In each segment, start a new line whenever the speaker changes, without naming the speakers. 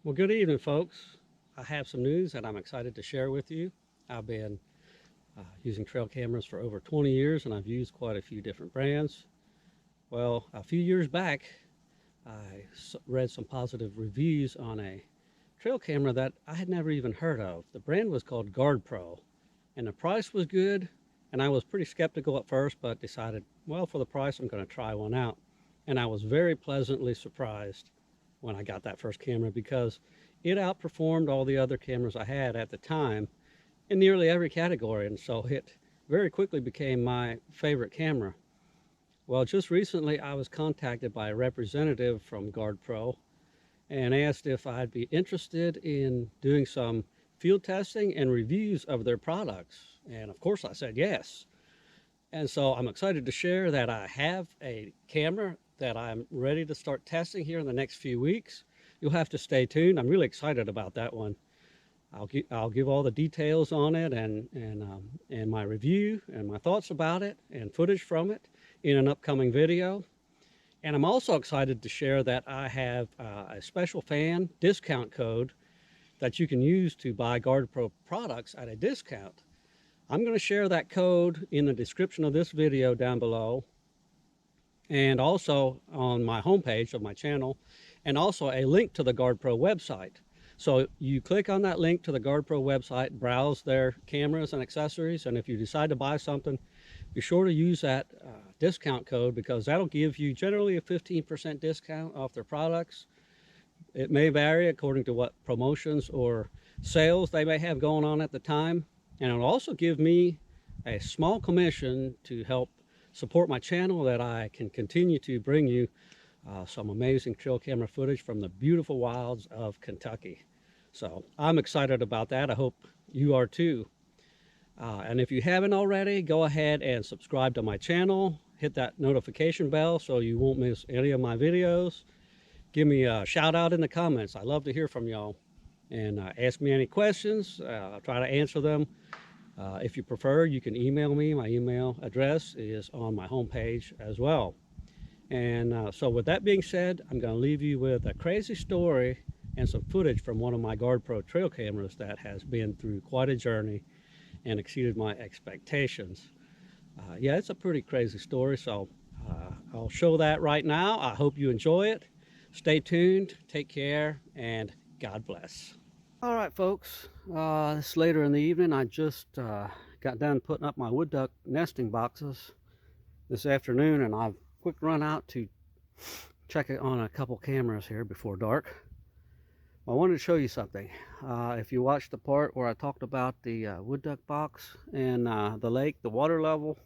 Well, good evening, folks. I have some news that I'm excited to share with you. I've been using trail cameras for over 20 years and I've used quite a few different brands. Well, a few years back, I read some positive reviews on a trail camera that I had never even heard of. The brand was called GardePro, and the price was good. And I was pretty skeptical at first, but decided, well, for the price, I'm going to try one out. And I was very pleasantly surprised when I got that first camera because it outperformed all the other cameras I had at the time in nearly every category. And so it very quickly became my favorite camera. Well, just recently I was contacted by a representative from GardePro and asked if I'd be interested in doing some field testing and reviews of their products. And of course I said yes. And so I'm excited to share that I have a camera that I'm ready to start testing here in the next few weeks. You'll have to stay tuned. I'm really excited about that one. I'll give all the details on it and my review and my thoughts about it and footage from it in an upcoming video. And I'm also excited to share that I have a special fan discount code that you can use to buy GardePro products at a discount. I'm going to share that code in the description of this video down below and also on my homepage of my channel, and also a link to the GardePro website. So you click on that link to the GardePro website, browse their cameras and accessories, and if you decide to buy something, be sure to use that discount code because that'll give you generally a 15% discount off their products. It may vary according to what promotions or sales they may have going on at the time. And it'll also give me a small commission to help support my channel that I can continue to bring you some amazing trail camera footage from the beautiful wilds of Kentucky. So I'm excited about that. I hope you are too. And if you haven't already, go ahead and subscribe to my channel. Hit that notification bell so you won't miss any of my videos. Give me a shout out in the comments. I love to hear from y'all. And ask me any questions. I'll try to answer them. If you prefer, you can email me. My email address is on my homepage as well. And so with that being said, I'm going to leave you with a crazy story and some footage from one of my GardePro trail cameras that has been through quite a journey and exceeded my expectations. Yeah, it's a pretty crazy story, so I'll show that right now. I hope you enjoy it. Stay tuned, take care, and God bless. All right, folks, it's later in the evening. I just got done putting up my wood duck nesting boxes this afternoon, and I've quick run out to check it on a couple cameras here before dark. I wanted to show you something. If you watched the part where I talked about the wood duck box and the lake, the water level,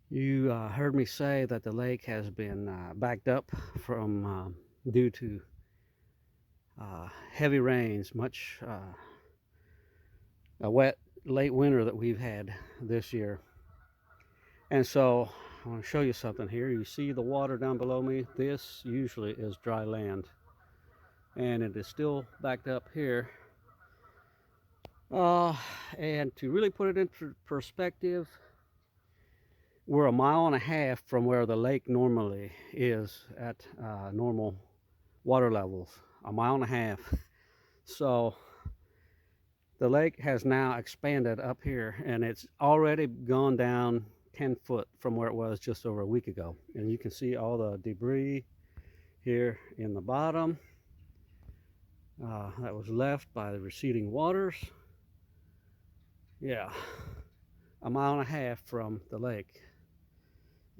you heard me say that the lake has been backed up from due to heavy rains, much a wet late winter that we've had this year. And so I want to show you something here. You see the water down below me? This usually is dry land, and it is still backed up here. And to really put it into perspective, we're a mile and a half from where the lake normally is at normal water levels. A mile and a half. So the lake has now expanded up here, and it's already gone down 10 foot from where it was just over a week ago. And you can see all the debris here in the bottom that was left by the receding waters. Yeah, a mile and a half from the lake,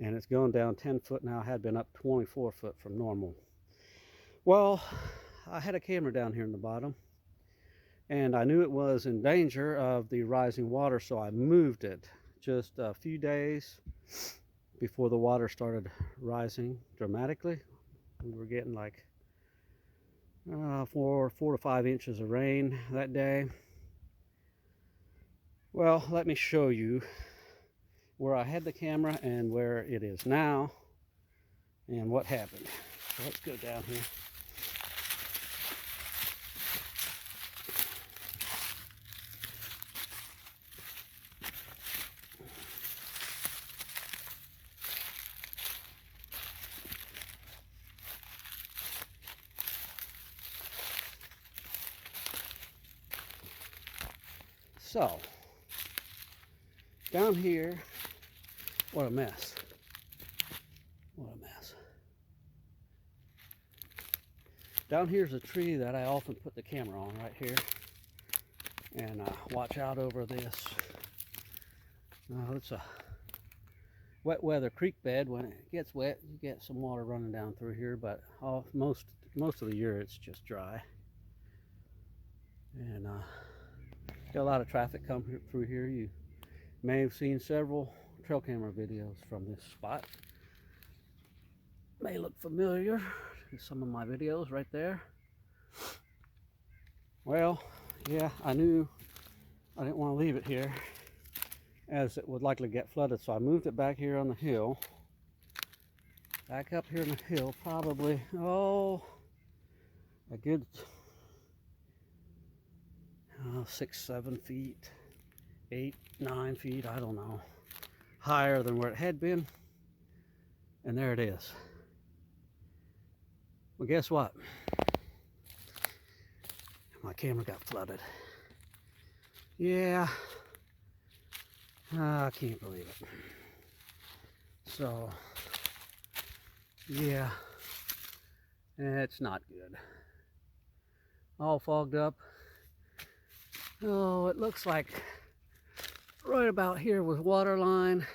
and it's gone down 10 foot now. Had been up 24 foot from normal. Well, I had a camera down here in the bottom, and I knew it was in danger of the rising water, so I moved it just a few days before the water started rising dramatically. We were getting like 4 to 5 inches of rain that day. Well, let me show you where I had the camera and where it is now and what happened. So let's go down here. So, down here, what a mess. What a mess. Down here's a tree that I often put the camera on right here. And watch out over this. It's a wet weather creek bed. When it gets wet, you get some water running down through here, but most of the year it's just dry. And got a lot of traffic coming through here. You may have seen several trail camera videos from this spot. May look familiar to some of my videos right there. Well, yeah, I knew I didn't want to leave it here as it would likely get flooded, so I moved it back here on the hill. Back up here on the hill, probably, a good 6, 7 feet, 8, 9 feet, I don't know, higher than where it had been. And there it is. Well, guess what? My camera got flooded. Yeah, I can't believe it. So, yeah, it's not good. All fogged up. Oh, it looks like right about here was water line,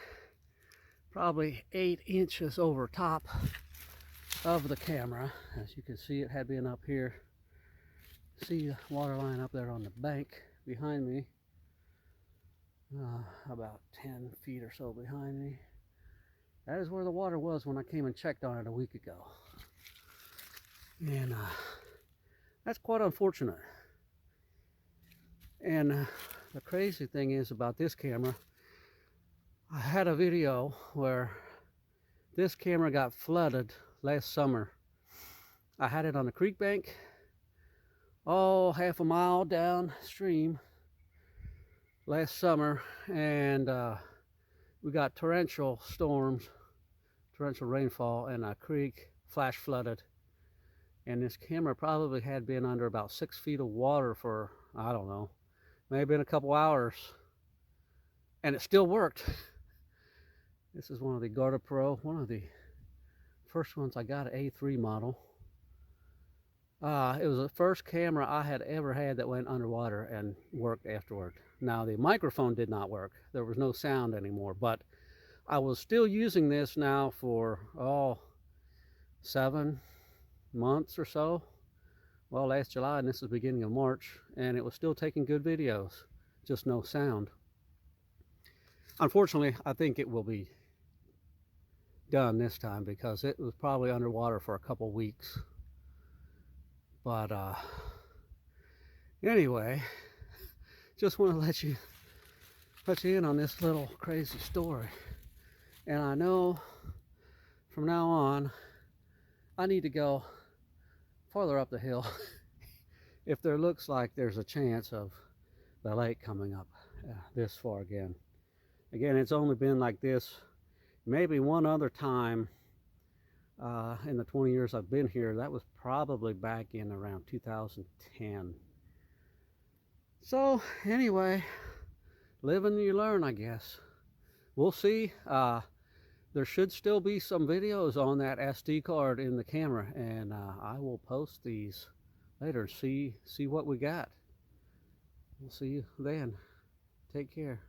probably 8 inches over top of the camera. As you can see, it had been up here. See the water line up there on the bank behind me, about 10 feet or so behind me. That is where the water was when I came and checked on it a week ago. And that's quite unfortunate. And the crazy thing is about this camera, I had a video where this camera got flooded last summer. I had it on the creek bank, half a mile downstream last summer, and we got torrential storms, torrential rainfall, and a creek flash flooded. And this camera probably had been under about 6 feet of water for, I don't know, maybe in a couple hours, and it still worked. This is one of the GardePro, one of the first ones I got, an A3 model. It was the first camera I had ever had that went underwater and worked afterward. Now, the microphone did not work. There was no sound anymore, but I was still using this now for, 7 months or so. Well, last July, and this is beginning of March, and it was still taking good videos, just no sound. Unfortunately, I think it will be done this time because it was probably underwater for a couple weeks. But anyway, just want to let you in on this little crazy story. And I know from now on I need to go farther up the hill if there looks like there's a chance of the lake coming up this far again. Again, it's only been like this maybe one other time in the 20 years I've been here. That was probably back in around 2010. So anyway, live and you learn, I guess. We'll see. There should still be some videos on that SD card in the camera, and I will post these later. See what we got. We'll see you then. Take care.